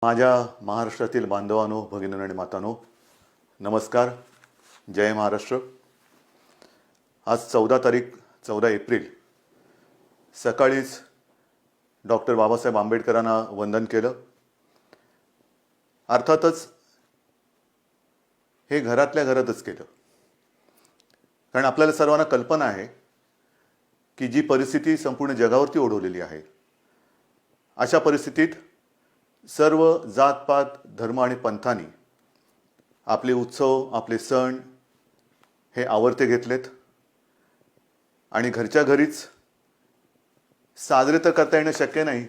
माझ्या महाराष्ट्रातील बांधवांनो, भगिनींनो आणि मातांनो, नमस्कार. जय महाराष्ट्र. आज 14 एप्रिल सकाळीच डॉक्टर बाबासाहेब आंबेडकरांना वंदन केलं. अर्थातच हे घरातल्या घरातच केलं, कारण आपल्याला सर्वांना कल्पना आहे की जी परिस्थिती संपूर्ण जगावरती ओढवलेली आहे, अशा परिस्थितीत सर्व जातपात, धर्म आणि पंथांनी आपले उत्सव, आपले सण हे आवर्ते घेतलेत आणि घरच्या घरीच साजरे तर करता येणं शक्य नाही,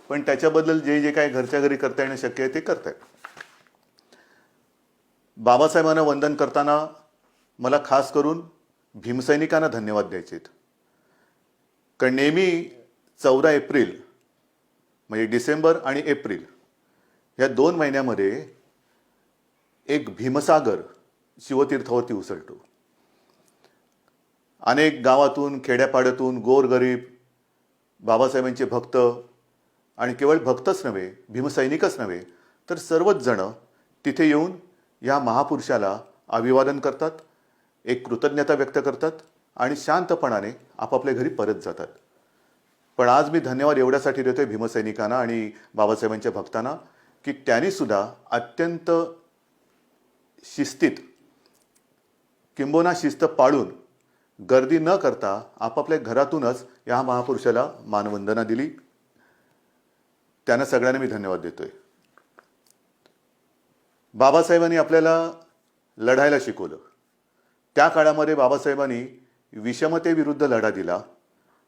पण त्याच्याबद्दल जे जे काय घरच्या घरी करता येणं शक्य आहे ते करतायत. बाबासाहेबांना वंदन करताना मला खास करून भीमसैनिकांना धन्यवाद द्यायचे आहेत. कारण नेहमी 14 एप्रिल म्हणजे डिसेंबर आणि एप्रिल या 2 महिन्यामध्ये एक भीमसागर शिवतीर्थावरती उसळतो. अनेक गावातून, खेड्यापाड्यातून गोरगरीब बाबासाहेबांचे भक्त, आणि केवळ भक्तच नव्हे, भीमसैनिकच नव्हे, तर सर्वच जण तिथे येऊन या महापुरुषाला अभिवादन करतात, एक कृतज्ञता व्यक्त करतात आणि शांतपणाने आपापल्या घरी परत जातात. पण आज मी धन्यवाद एवढ्यासाठी देतोय भीमसैनिकांना आणि बाबासाहेबांच्या भक्तांना की त्यांनी सुद्धा अत्यंत शिस्तीत, किंबहुना शिस्त पाळून, गर्दी न करता आपापल्या घरातूनच या महापुरुषाला मानवंदना दिली. त्यांना सगळ्यांना मी धन्यवाद देतोय. बाबासाहेबांनी आपल्याला लढायला शिकवलं. त्या काळामध्ये बाबासाहेबांनी विषमतेविरुद्ध लढा दिला.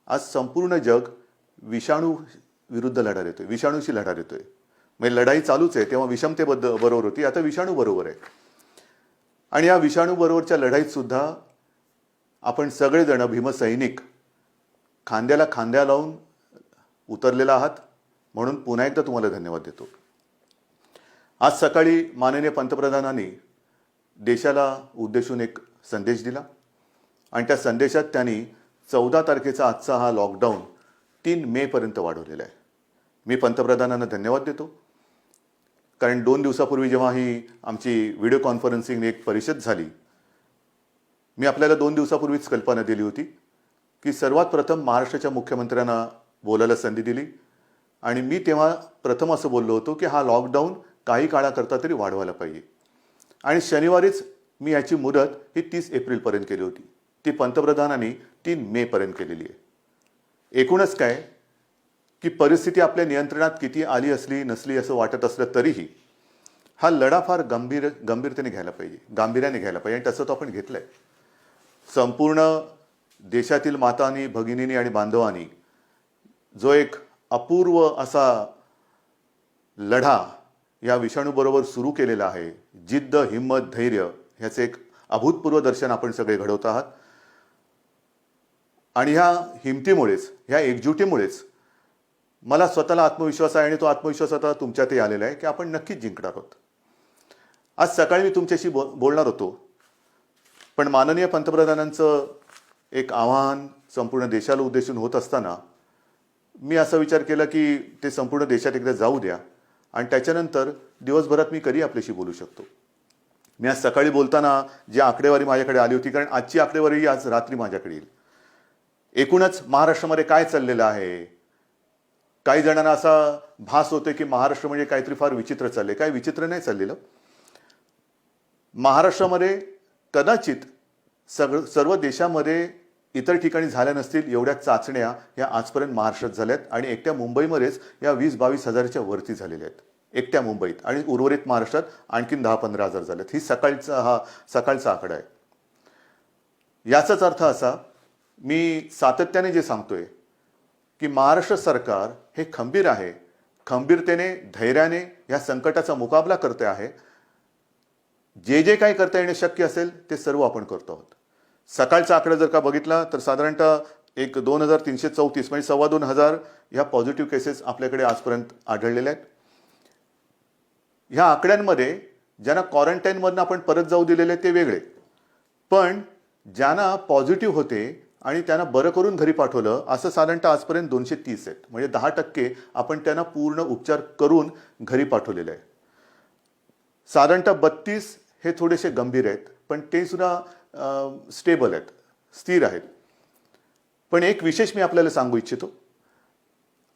आज संपूर्ण जग विषाणू विरुद्ध लढा देतोय, विषाणूशी लढा देतोय. म्हणजे लढाई चालूच आहे. तेव्हा विषमतेबरोबर होती, आता विषाणू बरोबर आहे. आणि या विषाणू बरोबरच्या लढाईत सुद्धा आपण सगळेजण भीमसैनिक खांद्याला खांद्या लावून उतरलेला आहात. म्हणून पुन्हा एकदा तुम्हाला धन्यवाद देतो. आज सकाळी माननीय पंतप्रधानांनी देशाला उद्देशून एक संदेश दिला आणि त्या संदेशात त्यांनी 14 तारखेचा आजचा हा लॉकडाऊन 3 मे पर्यंत वाढवलेला आहे. मी पंतप्रधानांना धन्यवाद देतो, कारण 2 दिवसापूर्वी जेव्हा ही आमची व्हिडिओ कॉन्फरन्सिंग एक परिषद झाली, मी आपल्याला 2 दिवसापूर्वीच कल्पना दिली होती की सर्वात प्रथम महाराष्ट्राच्या मुख्यमंत्र्यांना बोलायला संधी दिली आणि मी तेव्हा प्रथम असं बोललो होतो की हा लॉकडाऊन काही काळाकरता तरी वाढवायला पाहिजे. आणि शनिवारीच मी याची मुदत ही 30 एप्रिलपर्यंत केली होती. ती पंतप्रधानांनी 3 मे पर्यंत केलेली आहे. एकूणच काय की परिस्थिती आपल्या नियंत्रणात किती आली असली नसली असं वाटत असलं तरीही हा लढा फार गंभीरतेने घ्यायला पाहिजे, गांभीर्याने घ्यायला पाहिजे, आणि तसं तो आपण घेतलंय. संपूर्ण देशातील मातांनी, भगिनींनी आणि बांधवांनी जो एक अपूर्व असा लढा या विषाणूबरोबर सुरू केलेला आहे, जिद्द, हिम्मत, धैर्य ह्याचे एक अभूतपूर्व दर्शन आपण सगळे घडवत आहात. आणि ह्या हिमतीमुळेच, ह्या एकजुटीमुळेच मला स्वतःला आत्मविश्वास आहे, आणि तो आत्मविश्वास आता तुमच्यातही आलेला आहे की आपण नक्कीच जिंकणार आहोत. आज सकाळी मी तुमच्याशी बोलणार होतो, पण माननीय पंतप्रधानांचं एक आवाहन संपूर्ण देशाला उद्देशून होत असताना मी असा विचार केला की ते संपूर्ण देशात एकदा जाऊ द्या आणि त्याच्यानंतर दिवसभरात मी कधी आपल्याशी बोलू शकतो. मी आज सकाळी बोलताना जी आकडेवारी माझ्याकडे आली होती, कारण आजची आकडेवारी आज रात्री माझ्याकडे येईल. एकूणच महाराष्ट्रामध्ये काय चाललेलं आहे, काही जणांना असा भास होतोय की महाराष्ट्र म्हणजे काहीतरी फार विचित्र चाललंय. काही विचित्र नाही चाललेलं. महाराष्ट्रामध्ये कदाचित सर्व देशामध्ये इतर ठिकाणी झाल्या नसतील एवढ्या चाचण्या या आजपर्यंत महाराष्ट्रात झाल्यात, आणि एकट्या मुंबईमध्येच या 20-22 हजाराच्या वरती झालेल्या आहेत एकट्या मुंबईत, आणि उर्वरित महाराष्ट्रात आणखीन 10-15 हजार झालेत. ही सकाळचा आकडा आहे. याचाच अर्थ असा, मी सातत्याने जे सांगतोय की महाराष्ट्र सरकार हे खंबीर आहे, खंबीरतेने, धैर्याने या संकटाचा मुकाबला करते आहे. जे जे काही करता येणे शक्य असेल ते सर्व आपण करतो आहोत. सकाळचा आकडा जर का बघितला तर साधारणतः एक 2334 म्हणजे 2,2500 ह्या पॉझिटिव्ह केसेस आपल्याकडे आजपर्यंत आढळलेल्या आहेत. ह्या आकड्यांमध्ये ज्यांना क्वारंटाईनमधून आपण परत जाऊ दिलेले ते वेगळे, पण ज्यांना पॉझिटिव्ह होते आणि त्यांना बरं करून घरी पाठवलं. असं साधारणतः आजपर्यंत 230 आहेत. म्हणजे 10% आपण त्यांना पूर्ण उपचार करून घरी पाठवलेले आहे. साधारणतः 32 हे थोडेसे गंभीर आहेत, पण ते सुद्धा स्टेबल आहेत, स्थिर आहेत. पण एक विशेष मी आपल्याला सांगू इच्छितो.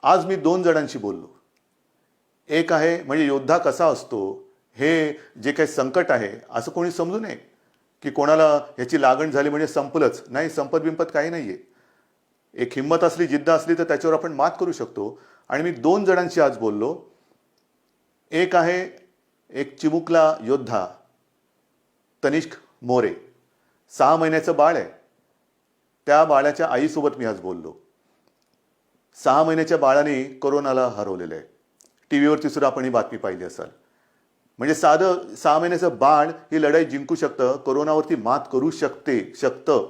आज मी 2 जणांशी बोललो. एक आहे म्हणजे योद्धा कसा असतो, हे जे काही संकट आहे असं कोणी समजू नये की कोणाला ह्याची लागण झाली म्हणजे संपलंच. नाही, संपत बिंपत काही नाहीये. एक हिंमत असली, जिद्द असली तर त्याच्यावर आपण मात करू शकतो. आणि मी 2 जणांशी आज बोललो. एक आहे एक चिमुकला योद्धा तनिष्क मोरे, 6 महिन्याचं बाळ आहे. त्या बाळाच्या आईसोबत मी आज बोललो. 6 महिन्याच्या बाळाने कोरोनाला हरवलेलं आहे. टीव्हीवरती सुद्धा आपण ही बातमी पाहिली असाल. म्हणजे साधं 6 महिन्याचं बाळ ही लढाई जिंकू शकतं, कोरोनावरती मात करू शकतं.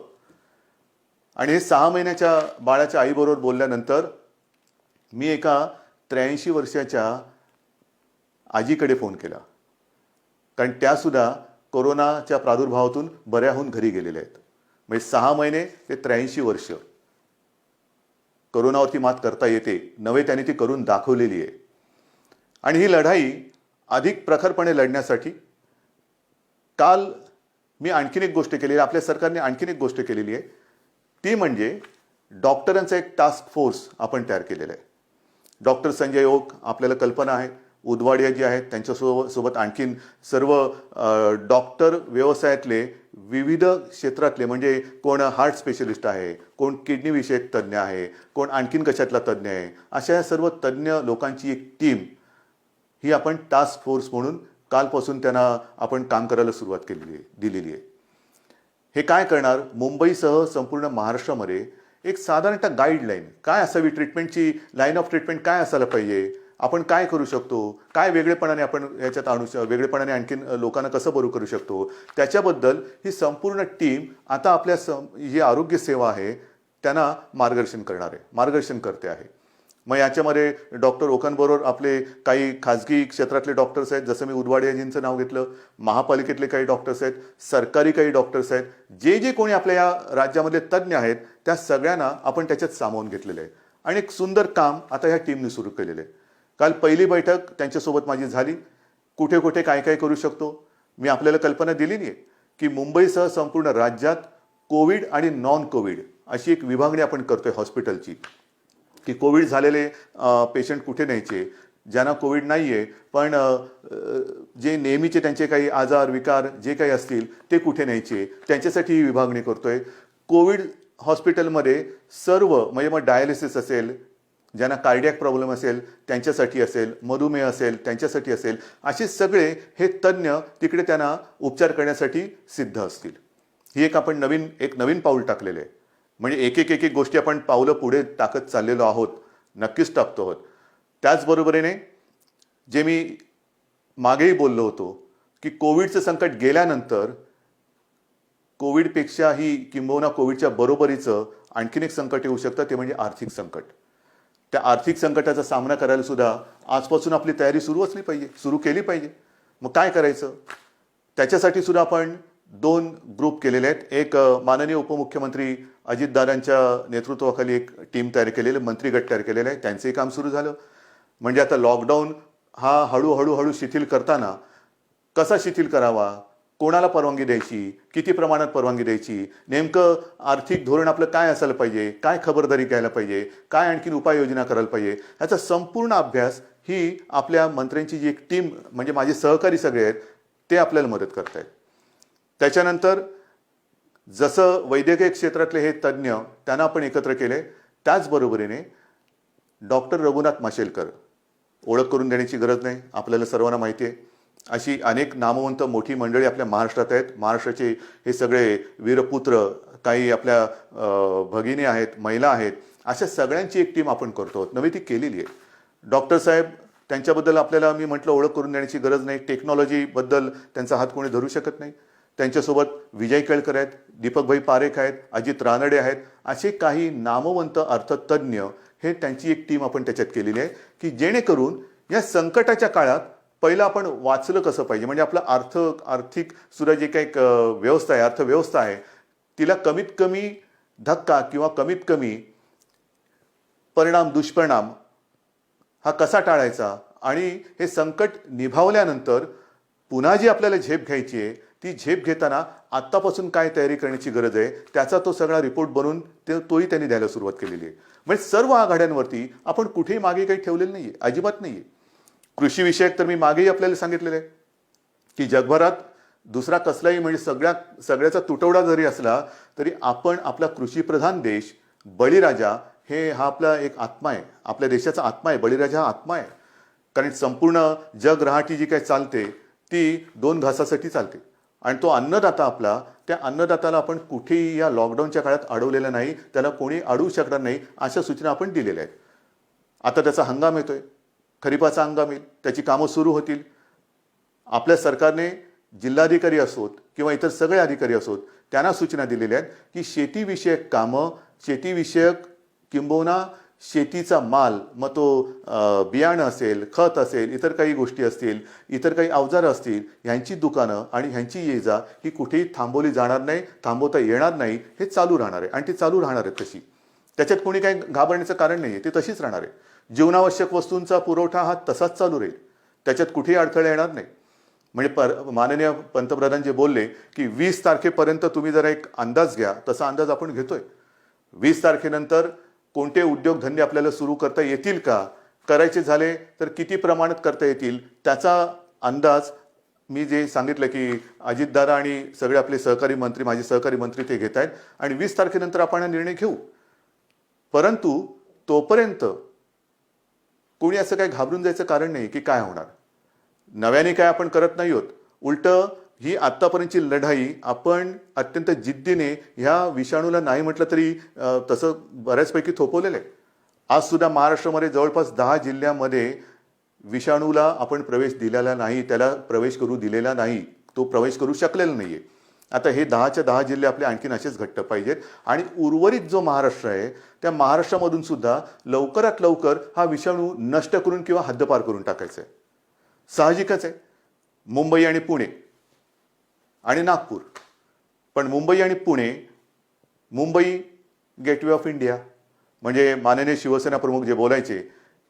आणि हे 6 महिन्याच्या बाळाच्या आईबरोबर बोलल्यानंतर मी एका 83 वर्षाच्या आजीकडे फोन केला. कारण त्या सुद्धा कोरोनाच्या प्रादुर्भावातून बऱ्या होऊन घरी गेलेल्या आहेत. म्हणजे 6 महिने ते 83 वर्ष कोरोनावरती मात करता येते, नव्हे त्यांनी ती करून दाखवलेली आहे. आणि ही लढाई अधिक प्रखरपणे लढण्यासाठी काल मी आणखीन एक गोष्ट केलेली आहे, आपल्या सरकारने आणखीन एक गोष्ट केलेली आहे. ती म्हणजे डॉक्टरांचा एक टास्क फोर्स आपण तयार केलेला आहे. डॉक्टर संजय ओक आपल्याला कल्पना आहे, उदवाडिया जी आहेत त्यांच्यासोबत आणखीन सर्व डॉक्टर व्यवसायातले विविध क्षेत्रातले, म्हणजे कोण हार्ट स्पेशलिस्ट आहे, कोण किडनी विषयक तज्ज्ञ आहे, कोण आणखीन कशातला तज्ज्ञ आहे, अशा या सर्व तज्ज्ञ लोकांची एक टीम ही आपण टास्क फोर्स म्हणून कालपासून त्यांना आपण काम करायला सुरुवात दिलेली आहे. हे काय करणार, मुंबईसह संपूर्ण महाराष्ट्रामध्ये एक साधारणतः गाईडलाईन काय असावी, ट्रीटमेंटची लाईन ऑफ ट्रीटमेंट काय असायला पाहिजे, आपण काय करू शकतो, काय वेगळेपणाने आपण याच्यात वेगळेपणाने आणखीन लोकांना कसं बरू करू शकतो, त्याच्याबद्दल ही संपूर्ण टीम आता आपल्या जी आरोग्य सेवा आहे त्यांना मार्गदर्शन करते आहे. मग याच्यामध्ये डॉक्टर ओकांबरोबर आपले काही खाजगी क्षेत्रातले डॉक्टर्स आहेत, जसं मी उदवाडियाजींचं नाव घेतलं, महापालिकेतले काही डॉक्टर्स आहेत, सरकारी काही डॉक्टर्स आहेत, जे कोणी आपल्या या राज्यामधले तज्ज्ञ आहेत त्या सगळ्यांना आपण त्याच्यात सामावून घेतलेलं आहे. आणि एक सुंदर काम आता ह्या टीमने सुरू केलेलं आहे. काल पहिली बैठक त्यांच्यासोबत माझी झाली. कुठे कुठे काय काय करू शकतो मी आपल्याला कल्पना दिलेली आहे की मुंबईसह संपूर्ण राज्यात कोविड आणि नॉन कोविड अशी एक विभागणी आपण करतोय हॉस्पिटलची, की कोविड झालेले पेशंट कुठे न्यायचे, ज्यांना कोविड नाही आहे पण जे नेहमीचे त्यांचे काही आजार विकार जे काही असतील ते कुठे न्यायचे, त्यांच्यासाठी ही विभागणी करतोय. कोविड हॉस्पिटलमध्ये सर्व म्हणजे मग डायलिसिस असेल, ज्यांना कार्डियक प्रॉब्लेम असेल त्यांच्यासाठी असेल, मधुमेह असेल त्यांच्यासाठी असेल, असे सगळे हे तज्ज्ञ तिकडे त्यांना उपचार करण्यासाठी सिद्ध असतील. ही एक आपण नवीन पाऊल टाकलेलं आहे. म्हणजे एक गोष्टी आपण पावलं पुढे टाकत चाललेलो आहोत, नक्कीच टाकतो आहोत. त्याचबरोबरीने जे मी मागेही बोललो होतो की कोविडचं संकट गेल्यानंतर कोविडपेक्षाही किंबहुना कोविडच्या बरोबरीचं आणखीन एक संकट येऊ शकतं, ते म्हणजे आर्थिक संकट. त्या आर्थिक संकटाचा सामना करायला सुद्धा आजपासून आपली तयारी सुरू केली पाहिजे. मग काय करायचं, त्याच्यासाठी सुद्धा आपण 2 ग्रुप केलेले आहेत. एक माननीय उपमुख्यमंत्री अजितदादांच्या नेतृत्वाखाली एक टीम तयार केलेली, मंत्रिगट तयार केलेला आहे. त्यांचंही काम सुरू झालं. म्हणजे आता लॉकडाऊन हा हळूहळू शिथिल करताना कसा शिथिल करावा, कोणाला परवानगी द्यायची, किती प्रमाणात परवानगी द्यायची, नेमकं आर्थिक धोरण आपलं काय असायला पाहिजे, काय खबरदारी घ्यायला पाहिजे, काय आणखीन उपाययोजना करायला पाहिजे, ह्याचा संपूर्ण अभ्यास ही आपल्या मंत्र्यांची जी एक टीम, म्हणजे माझे सहकारी सगळे आहेत ते आपल्याला मदत करत आहेत. त्याच्यानंतर जसं वैद्यकीय क्षेत्रातले हे तज्ज्ञ त्यांना आपण एकत्र केले, त्याचबरोबरीने डॉक्टर रघुनाथ माशेलकर, ओळख करून देण्याची गरज नाही, आपल्याला सर्वांना माहिती आहे, अशी अनेक नामवंत मोठी मंडळी आपल्या महाराष्ट्रात आहेत. महाराष्ट्राचे हे सगळे वीरपुत्र, काही आपल्या भगिनी आहेत, महिला आहेत, अशा सगळ्यांची एक टीम आपण करतो आहोत, नवी ती केलेली आहे. डॉक्टर साहेब त्यांच्याबद्दल आपल्याला मी म्हटलं ओळख करून देण्याची गरज नाही, टेक्नॉलॉजीबद्दल त्यांचा हात कोणी धरू शकत नाही. त्यांच्यासोबत विजय केळकर आहेत, दीपकभाई पारेख आहेत, अजित रानडे आहेत, असे काही नामवंत अर्थतज्ज्ञ, हे त्यांची एक टीम आपण त्याच्यात केलेली आहे की जेणेकरून या संकटाच्या काळात पहिलं आपण वाचलं कसं पाहिजे, म्हणजे आपलं आर्थिक सुद्धा जे काही व्यवस्था आहे, अर्थव्यवस्था आहे, तिला कमीत कमी धक्का किंवा कमीत कमी परिणाम दुष्परिणाम हा कसा टाळायचा आणि हे संकट निभावल्यानंतर पुन्हा जी आपल्याला झेप घ्यायची आहे ती झेप घेताना आत्तापासून काय तयारी करण्याची गरज आहे त्याचा तो सगळा रिपोर्ट बनवून तोही त्यांनी द्यायला सुरुवात केलेली आहे. म्हणजे सर्व आघाड्यांवरती आपण कुठेही मागे काही ठेवलेलं नाही आहे, अजिबात नाही आहे. कृषी विषयक तर मी मागेही आपल्याला सांगितलेलं आहे की जगभरात दुसरा कसलाही म्हणजे सगळ्याचा तुटवडा जरी असला तरी आपण आपला कृषीप्रधान देश बळीराजा हा आपला एक आत्मा आहे, आपल्या देशाचा आत्मा आहे. बळीराजा हा आत्मा आहे. कारण संपूर्ण जग रहाटी जी काही चालते ती 2 घासासाठी चालते आणि तो अन्नदाता आपला, त्या अन्नदाताला आपण कुठेही या लॉकडाऊनच्या काळात अडवलेलं नाही, त्याला कोणी अडवू शकणार नाही अशा सूचना आपण दिलेल्या आहेत. आता त्याचा हंगाम येतोय, खरीपाचा हंगाम येईल, त्याची कामं सुरू होतील. आपल्या सरकारने जिल्हाधिकारी असोत किंवा इतर सगळे अधिकारी असोत त्यांना सूचना दिलेल्या आहेत की शेतीविषयक कामं, शेतीविषयक किंबहुना शेतीचा माल, मग तो बियाणं असेल, खत असेल, इतर काही गोष्टी असतील, इतर काही अवजारं असतील, ह्यांची दुकानं आणि ह्यांची ये जा ही कुठेही थांबवली जाणार नाही, थांबवता येणार नाही. हे चालू राहणार आहे आणि ती चालू राहणार आहे तशी. त्याच्यात कोणी काही घाबरण्याचं कारण नाही आहे, ते तशीच राहणार आहे. जीवनावश्यक वस्तूंचा पुरवठा हा तसाच चालू राहील, त्याच्यात कुठेही अडथळे येणार नाही. म्हणजे माननीय पंतप्रधान जे बोलले की 20 तारखेपर्यंत तुम्ही जरा एक अंदाज घ्या, तसा अंदाज आपण घेतोय. 20 तारखेनंतर कोणते उद्योगधंदे आपल्याला सुरू करता येतील का, करायचे झाले तर किती प्रमाणात करता येतील, त्याचा अंदाज मी जे सांगितलं की अजितदादा आणि सगळे आपले सहकारी मंत्री, माझे सहकारी मंत्री ते घेत आहेत आणि 20 तारखेनंतर आपण हा निर्णय घेऊ. परंतु तोपर्यंत कोणी असं काही घाबरून जायचं कारण नाही की काय होणार. नव्याने काय आपण करत नाही आहोत, उलट ही आत्तापर्यंतची लढाई आपण अत्यंत जिद्दीने ह्या विषाणूला नाही म्हटलं तरी तसं बऱ्याचपैकी थोपवलेलं आहे. आज सुद्धा महाराष्ट्रामध्ये जवळपास 10 जिल्ह्यामध्ये विषाणूला आपण प्रवेश दिलेला नाही, त्याला प्रवेश करू दिलेला नाही, तो प्रवेश करू शकलेला नाहीये. आता हे 10च्या 10 जिल्हे आपले आणखीन असेच घट्ट पाहिजेत आणि उर्वरित जो महाराष्ट्र आहे त्या महाराष्ट्रामधून सुद्धा लवकरात लवकर हा विषाणू नष्ट करून किंवा हद्दपार करून टाकायचा आहे. साहजिकच आहे, मुंबई आणि पुणे आणि नागपूर, पण मुंबई आणि Pune, Mumbai gateway of India, म्हणजे माननीय शिवसेना प्रमुख जे बोलायचे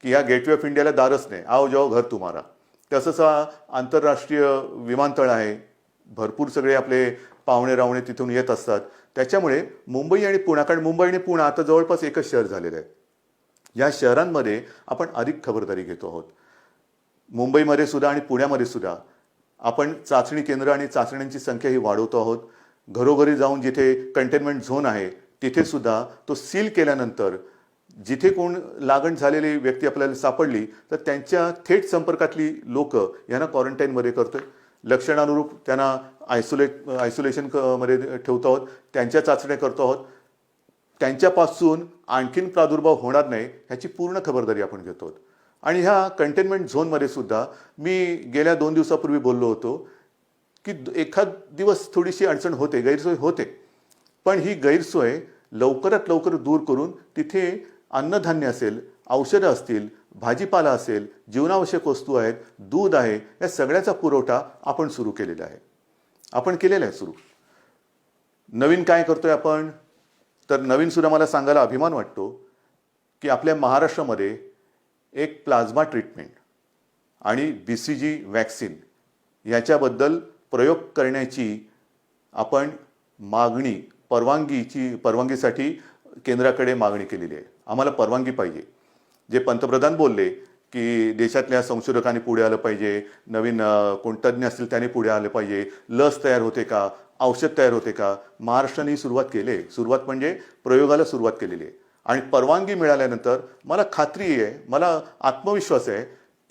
की या गेटवे ऑफ इंडियाला दारच नाही, आओ जाओ घर तुम्हारा. तसंच आंतरराष्ट्रीय विमानतळ आहे, भरपूर सगळे आपले पाहुणे रावणे तिथून येत असतात. त्याच्यामुळे मुंबई आणि पुणे, कारण मुंबई आणि पुणे आता जवळपास एकच शहर झालेलं आहे, या शहरांमध्ये आपण अधिक खबरदारी घेतो आहोत. मुंबईमध्ये सुद्धा आणि पुण्यामध्ये सुद्धा आपण चाचणी केंद्र आणि चाचण्यांची संख्या ही वाढवतो आहोत. घरोघरी जाऊन जिथे कंटेनमेंट झोन आहे तिथे सुद्धा तो सील केल्यानंतर जिथे कोण लागण झालेली व्यक्ती आपल्याला सापडली तर त्यांच्या थेट संपर्कातली लोक यांना क्वारंटाईनमध्ये करतोय. लक्षणानुरूप त्यांना आयसोलेशन मध्ये ठेवतो आहोत, त्यांच्या चाचण्या करतो आहोत. त्यांच्यापासून आणखीन प्रादुर्भाव होणार नाही ह्याची पूर्ण खबरदारी आपण घेतो आहोत. आणि ह्या कंटेनमेंट झोनमध्ये सुद्धा मी गेल्या 2 दिवसापूर्वी बोललो होतो की एखाद दिवस थोडीशी अडचण होते, गैरसोय होते, पण ही गैरसोय लवकरात लवकर दूर करून तिथे अन्नधान्य असेल, औषधं असतील, भाजीपाला असेल, जीवनावश्यक वस्तू आहेत, दूध आहे, या सगळ्याचा पुरवठा आपण सुरू केलेला आहे. आपण केलेला आहे सुरू. नवीन काय करतोय आपण, तर नवीन सुद्धा मला सांगायला अभिमान वाटतो की आपल्या महाराष्ट्रामध्ये एक प्लाझ्मा ट्रीटमेंट आणि BCG वॅक्सिन याच्याबद्दल प्रयोग करण्याची आपण परवानगीसाठी केंद्राकडे मागणी केलेली आहे. आम्हाला परवानगी पाहिजे. जे पंतप्रधान बोलले की देशातल्या संशोधकांनी पुढे आलं पाहिजे, नवीन कोण तज्ज्ञ असतील त्यांनी पुढे आलं पाहिजे, लस तयार होते का, औषध तयार होते का, महाराष्ट्राने ही सुरुवात केली आहे. सुरुवात म्हणजे प्रयोगाला सुरुवात केलेली आहे आणि परवानगी मिळाल्यानंतर मला खात्री आहे, मला आत्मविश्वास आहे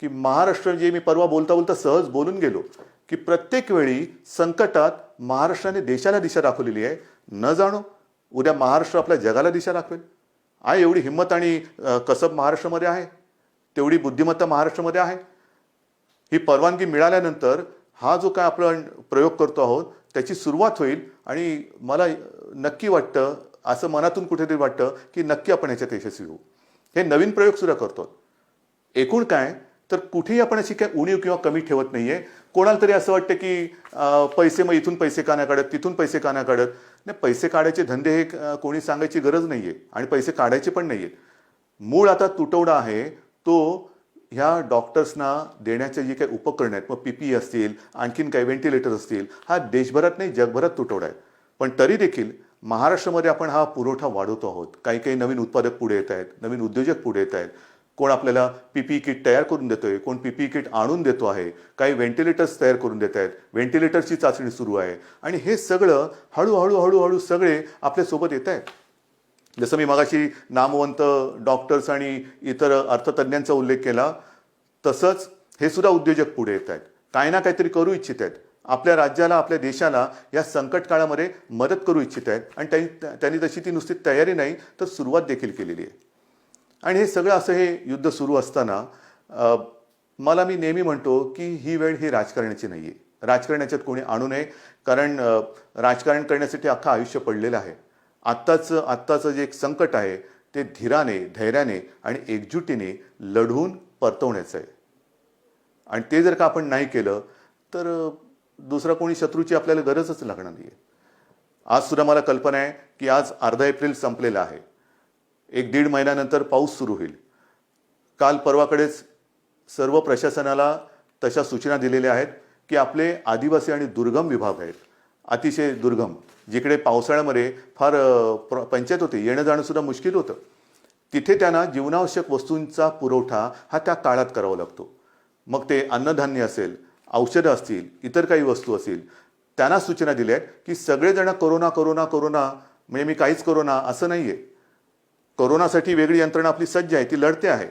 की महाराष्ट्र, जे मी परवा बोलता बोलता सहज बोलून गेलो की प्रत्येक वेळी संकटात महाराष्ट्राने देशाला दिशा दाखवलेली आहे. न जाणो उद्या महाराष्ट्र आपल्या जगाला दिशा दाखवेल. आहे एवढी हिंमत आणि कसब महाराष्ट्रामध्ये आहे, तेवढी बुद्धिमत्ता महाराष्ट्रामध्ये आहे. ही परवानगी मिळाल्यानंतर हा जो काय आपण प्रयोग करतो आहोत त्याची सुरुवात होईल आणि मला नक्की वाटतं, असं मनातून कुठेतरी वाटतं की नक्की आपण याच्यात यशस्वी होऊ. हे नवीन प्रयोग सुद्धा करतो. एकूण काय तर कुठेही आपण अशी काय उणीव किंवा कमी ठेवत नाहीये. कोणाला तरी असं वाटतं की पैसे, मग इथून पैसे का नाही काढत, तिथून पैसे का नाही काढत. नाही, पैसे काढायचे धंदे हे कोणी सांगायची गरज नाही आहे आणि पैसे काढायचे पण नाही आहेत. मूळ आता तुटवडा आहे तो ह्या डॉक्टर्सना देण्याचे जी काही उपकरणं आहेत, मग PPE असतील, आणखीन काही व्हेंटिलेटर असतील, हा देशभरात नाही जगभरात तुटवडा आहे. पण तरी देखील महाराष्ट्रामध्ये आपण हा पुरवठा वाढवतो आहोत. काही काही नवीन उत्पादक पुढे येत आहेत, नवीन उद्योजक पुढे येत आहेत. कोण आपल्याला PPE किट तयार करून देतोय, कोण PPE किट आणून देतो आहे, काही व्हेंटिलेटर्स तयार करून देत आहेत, व्हेंटिलेटरची चाचणी सुरू आहे आणि हे सगळं हळूहळू हळूहळू सगळे आपल्यासोबत येत आहेत. जसं मी मगाशी नामवंत डॉक्टर्स आणि इतर अर्थतज्ञांचा उल्लेख केला, तसंच हे सुद्धा उद्योजक पुढे येत आहेत, काही ना काहीतरी करू इच्छित आहेत, आपल्या राज्याला आपल्या देशाला या संकट काळामध्ये मदत करू इच्छित आहेत आणि त्यांनी तशी ती नुसती तयारी नाही तर सुरुवात देखील केलेली आहे. आणि हे सगळं असं हे युद्ध सुरू असताना मला मी नेहमी म्हणतो की ही वेळ ही राजकारणाची नाही आहे. राजकारणाच्यात कोणी आणू नये, कारण राजकारण करण्यासाठी अख्खं आयुष्य पडलेलं आहे. आत्ताचं जे एक संकट आहे ते धीराने, धैर्याने आणि एकजुटीने लढवून परतवण्याचं आहे. आणि ते जर का आपण नाही केलं तर दुसरा कोणी शत्रूची आपल्याला गरजच लागणार नाही आहे. आज सुद्धा मला कल्पना आहे की आज अर्धा एप्रिल संपलेला आहे, 1-1.5 महिन्यानंतर पाऊस सुरू होईल. काल परवाकडेच सर्व प्रशासनाला तशा सूचना दिलेल्या आहेत की आपले आदिवासी आणि दुर्गम विभाग आहेत, अतिशय दुर्गम, जिकडे पावसाळ्यामध्ये फार पंचायत होते, येणं जाणं सुद्धा मुश्किल होतं, तिथे त्यांना जीवनावश्यक वस्तूंचा पुरवठा हा त्या काळात करावा लागतो. मग ते अन्नधान्य असेल, औषधं असतील, इतर काही वस्तू असतील. त्यांना सूचना दिल्या आहेत की सगळेजण कोरोना कोरोना कोरोना म्हणजे मी काहीच कोरोना असं नाही आहे. कोरोनासाठी वेगळी यंत्रणा आपली सज्ज आहे, ती लढते आहे.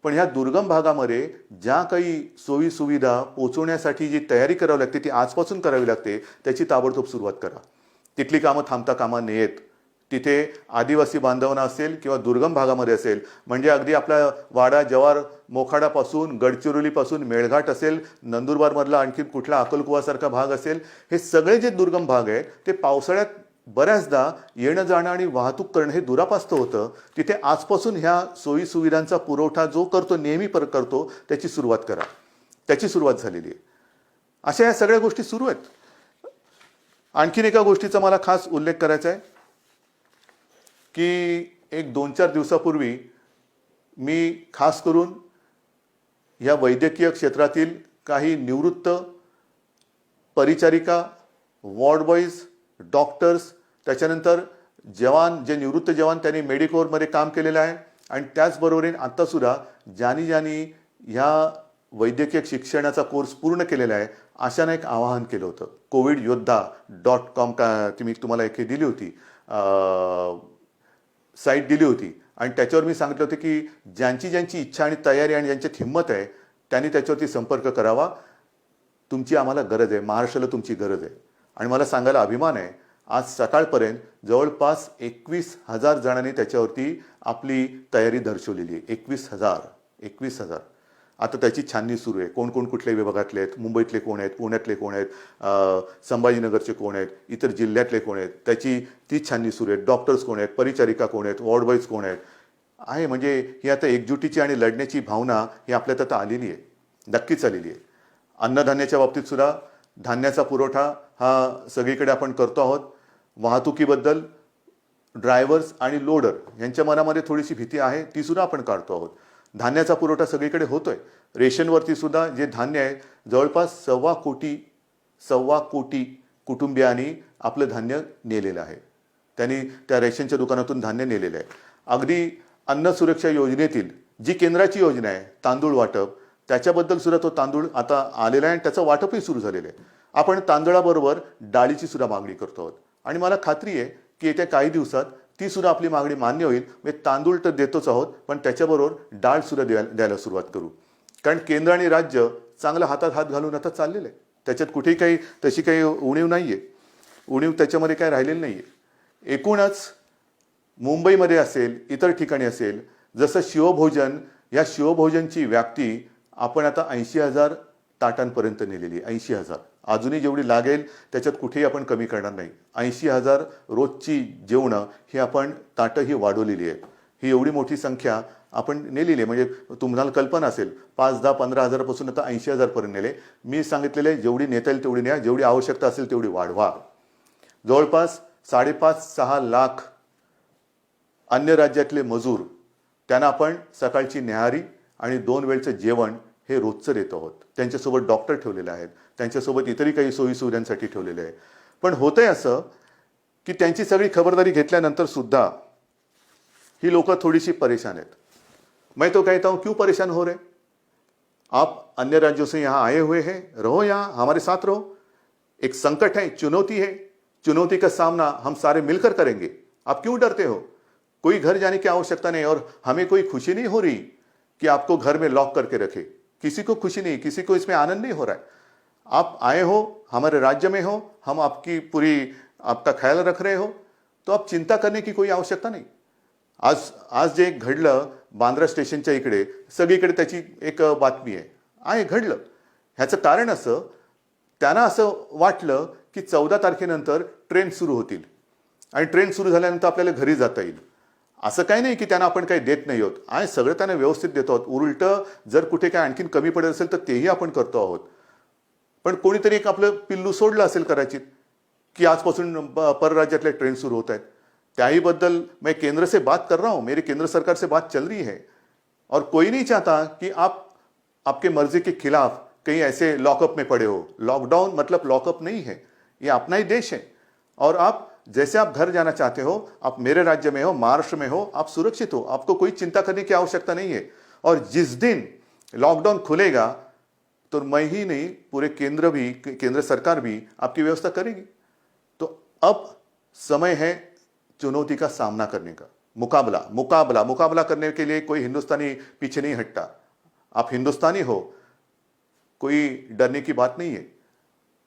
पण ह्या दुर्गम भागामध्ये ज्या काही सोयी सुविधा पोचवण्यासाठी जी तयारी करावी लागते ती आजपासून करावी लागते, त्याची ताबडतोब सुरुवात करा. तिथली कामं थांबता कामा नयेत. तिथे आदिवासी बांधवांना असेल किंवा दुर्गम भागामध्ये असेल, म्हणजे अगदी आपला वाडा जव्हार मोखाडापासून गडचिरोलीपासून मेळघाट असेल, नंदुरबारमधला आणखी कुठला अक्कलकुवासारखा भाग असेल, हे सगळे जे दुर्गम भाग आहेत ते पावसाळ्यात बऱ्याचदा येणं जाणं आणि वाहतूक करणं हे दुरापास्त होतं. तिथे आजपासून ह्या सोयी सुविधांचा पुरवठा जो करतो, नेहमी करतो, त्याची सुरुवात करा. त्याची सुरुवात झालेली आहे. अशा या सगळ्या गोष्टी सुरू आहेत. आणखीन एका गोष्टीचा मला खास उल्लेख करायचा आहे की 1-2-4 दिवसापूर्वी मी खास करून या वैद्यकीय क्षेत्रातील काही निवृत्त परिचारिका, वॉर्ड बॉईज, डॉक्टर्स, त्याच्यानंतर जवान, जे निवृत्त जवान त्यांनी मेडिकोरमध्ये काम केलेलं आहे आणि त्याचबरोबरीने आत्तासुद्धा ज्यांनी ह्या वैद्यकीय शिक्षणाचा कोर्स पूर्ण केलेला आहे, अशाने एक आवाहन केलं होतं. covidyoddha.com मी तुम्हाला एक दिली होती, साईट दिली होती आणि त्याच्यावर मी सांगितलं होतं की ज्यांची इच्छा आणि तयारी आणि ज्यांच्यात हिंमत आहे त्यांनी त्याच्यावरती संपर्क करावा. तुमची आम्हाला गरज आहे, महाराष्ट्राला तुमची गरज आहे. आणि मला सांगायला अभिमान आहे, आज सकाळपर्यंत जवळपास 21,000 जणांनी त्याच्यावरती आपली तयारी दर्शवलेली आहे. 21,000. आता त्याची छाननी सुरू आहे. कोण कुठल्या विभागातले आहेत, मुंबईतले कोण आहेत, पुण्यातले कोण आहेत, संभाजीनगरचे कोण आहेत, इतर जिल्ह्यातले कोण आहेत, ती छाननी सुरू आहे. डॉक्टर्स कोण आहेत, परिचारिका कोण आहेत, वॉर्ड बॉईज कोण आहेत आहे. म्हणजे ही आता एकजुटीची आणि लढण्याची भावना ही आपल्यात आता आलेली आहे, नक्कीच आलेली आहे. अन्नधान्याच्या बाबतीत सुद्धा धान्याचा पुरवठा हा सगळीकडे आपण करतो आहोत. वाहतुकीबद्दल ड्रायव्हर्स आणि लोडर यांच्या मनामध्ये थोडीशी भीती आहे, ती सुद्धा आपण काढतो आहोत. धान्याचा पुरवठा सगळीकडे होतोय. रेशनवरती सुद्धा जे धान्य आहे, जवळपास 1.25 कोटी कुटुंबियांनी आपलं धान्य नेलेलं आहे. त्यांनी त्या रेशनच्या दुकानातून धान्य नेलेलं आहे. अगदी अन्न सुरक्षा योजनेतील जी केंद्राची योजना आहे तांदूळ वाटप, त्याच्याबद्दल सुद्धा तो तांदूळ आता आलेला आहे आणि त्याचं वाटपही सुरू झालेलं आहे. आपण तांदळाबरोबर डाळीची सुद्धा मागणी करतो आहोत आणि मला खात्री आहे की येत्या काही दिवसात ती सुद्धा आपली मागणी मान्य होईल. म्हणजे तांदूळ तर देतोच आहोत, पण त्याच्याबरोबर डाळ सुद्धा द्यायला सुरुवात करू. कारण केंद्र आणि राज्य चांगला हातात हात घालून आता चाललेलं आहे. त्याच्यात कुठेही काही तशी काही उणीव नाही आहे, उणीव त्याच्यामध्ये काय राहिलेली नाही आहे. एकूणच मुंबईमध्ये असेल, इतर ठिकाणी असेल, जसं शिवभोजन, या शिवभोजनची व्याप्ती आपण आता 80,000 ताटांपर्यंत नेलेली आहे. 80,000 अजूनही जेवढी लागेल त्याच्यात कुठेही आपण कमी करणार नाही. 80,000 रोजची जेवणं ही आपण ताटं ही वाढवलेली आहेत. ही एवढी मोठी संख्या आपण नेलेली आहे. म्हणजे तुम्हाला कल्पना असेल, 5, 10, 15,000 पासून आता 80,000 पर्यंत नेले. मी सांगितलेले जेवढी नेता येईल तेवढी न्या, जेवढी आवश्यकता असेल तेवढी वाढवा. जवळपास 5.5-6 लाख अन्य राज्यातले मजूर, त्यांना आपण सकाळची न्याहारी आणि 2 वेळचं जेवण हे रोजचं देत आहोत. त्यांच्यासोबत डॉक्टर ठेवलेले आहेत, त्यांच्यासोबत इतरही काही सोयीसुविधांसाठी ठेवलेले आहे. पण होतंय असं की त्यांची सगळी खबरदारी घेतल्यानंतर सुद्धा ही लोक थोडीशी परेशान आहेत. मैं तो कहता हूं क्यों परेशान हो रहे? आप अन्य राज्यों से यहाँ आए हुए हैं, रहो यहाँ, हमारे साथ रहो. एक संकट है, चुनौती है, चुनौती का सामना हम सारे मिलकर करेंगे. आप क्यों डरते हो? कोई घर जाने की आवश्यकता नहीं. और हमें कोई खुशी नहीं हो रही कि आपको घर में लॉक करके रखे. किसी को खुशी नहीं, किसी को इसमें आनंद नहीं हो रहा है. आप आए हो, हमारे राज्य में हो, हम आपकी पूरी आपका ख्याल रख रहे हो, तो आप चिंता करने की कोई आवश्यकता नाही. आज जे घडलं बांद्रा स्टेशनच्या इकडे, सगळीकडे त्याची एक बातमी आहे घडलं. ह्याचं कारण असं, त्यांना असं वाटलं की 14 तारखेनंतर ट्रेन सुरू होतील आणि ट्रेन सुरू झाल्यानंतर आपल्याला घरी जाता येईल. असं काही नाही की त्यांना आपण काही देत नाही आहोत, आणि सगळं त्यांना व्यवस्थित देतो आहोत. उलटं जर कुठे काय आणखीन कमी पडत असेल तर तेही आपण करतो आहोत. पण कोणीतरी एक आपलं पिल्लू सोडलं असेल कदाचित कि आजपासून परराज्यातल्या ट्रेन शुरू होता है. त्याही बद्दल मैं केंद्र से बात कर रहा हूं, मेरी केंद्र सरकार से बात चल रही है. और कोई नहीं चाहता कि आप आपके मर्जी के खिलाफ कहीं ऐसे लॉकअप में पड़े हो. लॉकडाउन मतलब लॉकअप नहीं है, ये अपना ही देश है. और आप जैसे आप घर जाना चाहते हो, आप मेरे राज्य में हो, महाराष्ट्र में हो, आप सुरक्षित हो, आपको कोई चिंता करने की आवश्यकता नहीं है. और जिस दिन लॉकडाउन खुलेगा तो मैं ही नहीं, पूरे केंद्र सरकार भी आपकी व्यवस्था करेगी. तो अब समय है चुनौती का सामना करने का. मुकाबला करने के लिए कोई हिंदुस्तानी पीछे नहीं हटता. आप हिंदुस्तानी हो, कोई डरने की बात नहीं है.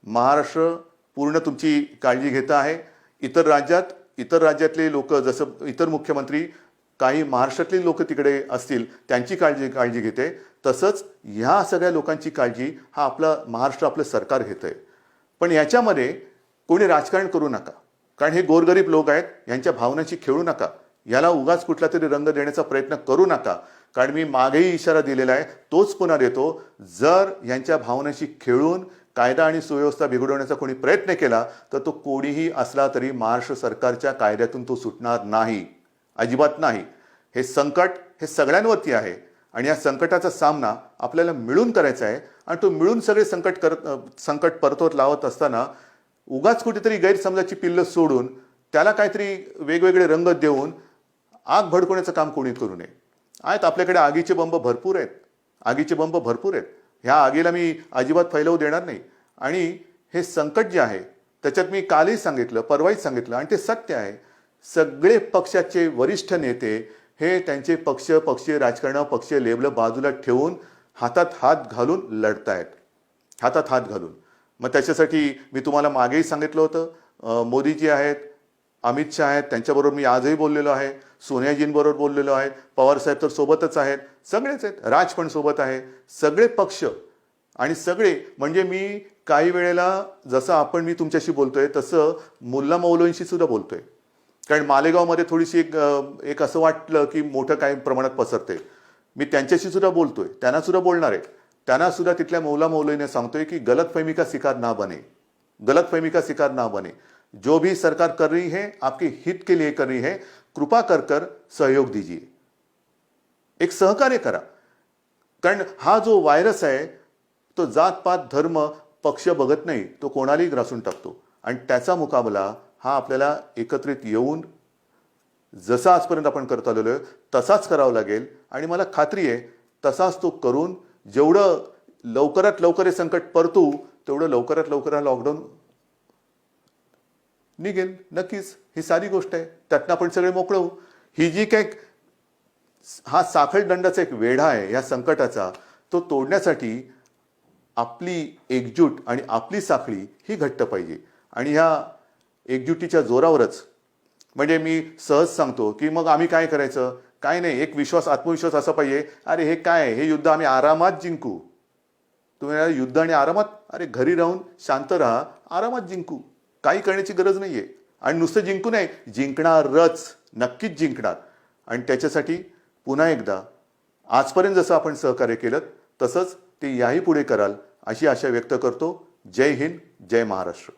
महाराष्ट्र पूर्ण तुमची काळजी घेत आहे. इतर राज्यातले लोक, जसं इतर मुख्यमंत्री काही महाराष्ट्रातले लोक तिकडे असतील, त्यांची काळजी घेते, तसंच ह्या सगळ्या लोकांची काळजी हा आपला महाराष्ट्र, आपलं सरकार घेतंय. पण याच्यामध्ये कोणी राजकारण करू नका, कारण हे गोरगरीब लोक आहेत, यांच्या भावनांशी खेळू नका. याला उगाच कुठला तरी रंग देण्याचा प्रयत्न करू नका, कारण मी मागेही इशारा दिलेला आहे, तोच पुन्हा देतो. जर यांच्या भावनांशी खेळून कायदा आणि सुव्यवस्था बिघडवण्याचा कोणी प्रयत्न केला तर तो कोणीही असला तरी महाराष्ट्र सरकारच्या कायद्यातून तो सुटणार नाही, अजिबात नाही. हे संकट हे सगळ्यांवरती आहे आणि या संकटाचा सामना आपल्याला मिळून करायचा आहे. आणि तो मिळून सगळे संकट परतवत लावत असताना उगाच कुठेतरी गैरसमजाची पिल्लं सोडून त्याला काहीतरी वेगवेगळे रंग देऊन आग भडकवण्याचं काम कोणी करू नये. आपल्याकडे आगीचे बंब भरपूर आहेत. ह्या आगीला मी अजिबात फैलावू देणार नाही. आणि हे संकट जे आहे त्याच्यात मी कालही सांगितलं, परवाही सांगितलं, आणि ते सत्य आहे, सगळे पक्षाचे वरिष्ठ नेते हे त्यांचे पक्षीय राजकारण, पक्षीय लेबल बाजूला ठेवून हातात हात घालून लढतायत, हातात हात घालून. मग त्याच्यासाठी मी तुम्हाला मागेही सांगितलं होतं, मोदीजी आहेत, अमित शहा आहेत, त्यांच्याबरोबर मी आजही बोललेलो आहे, सोनियाजींबरोबर बोललेलो आहे, पवार साहेब तर सोबतच आहेत, सगळेच आहेत, राज पण सोबत आहे. सगळे पक्ष आणि सगळे म्हणजे मी काही वेळेला जसं मी तुमच्याशी बोलतोय तसं मुल्ला मौलवींशी सुद्धा बोलतोय. कारण मालेगावमध्ये थोडीशी एक असं वाटलं की मोठं काही प्रमाणात पसरते. मी त्यांच्याशी सुद्धा बोलतोय, त्यांना सुद्धा बोलणार आहे. त्यांना सुद्धा तिथल्या मौला मौलवीने सांगतोय की गलतफहमी का शिकार ना बने. जो भी सरकार कर रही है आपके हित के लिए कर रही है, कृपा कर सहयोग दीजिए, एक सहकार्य करा. कारण हा जो व्हायरस आहे तो जात पात धर्म पक्ष बघत नाही, तो कोणालाही ग्रासून टाकतो. आणि त्याचा मुकाबला हा आपल्याला एकत्रित येऊन जसा आजपर्यंत आपण करत आलेलो आहे तसाच करावा लागेल. आणि मला खात्री आहे तसाच तो करून जेवढं लवकरात लवकर हे संकट परतू तेवढं लवकरात लवकर हा लॉकडाऊन निघेल. नक्कीच ही सारी गोष्ट आहे, त्यातनं आपण सगळे मोकळे होऊ. ही जी काय हा साखळ दंडाचा एक वेढा आहे या संकटाचा, तो तोडण्यासाठी आपली एकजूट आणि आपली साखळी ही घट्ट पाहिजे. आणि ह्या एकजुटीच्या जोरावरच, म्हणजे मी सहज सांगतो की मग आम्ही काय करायचं, काय नाही, एक आत्मविश्वास असा पाहिजे, अरे हे काय, हे युद्ध आम्ही आरामात जिंकू. तुम्ही युद्ध आणि आरामात, अरे घरी राहून शांत राहा, आरामात जिंकू, काही करण्याची गरज नाहीये. आणि नुसतं जिंकू नाही, जिंकणारच, नक्कीच जिंकणार. आणि त्याच्यासाठी पुन्हा एकदा आजपर्यंत जसं आपण सहकार्य केलं तसंच ते याही पुढे कराल अशी आशा व्यक्त करतो. जय हिंद, जय महाराष्ट्र.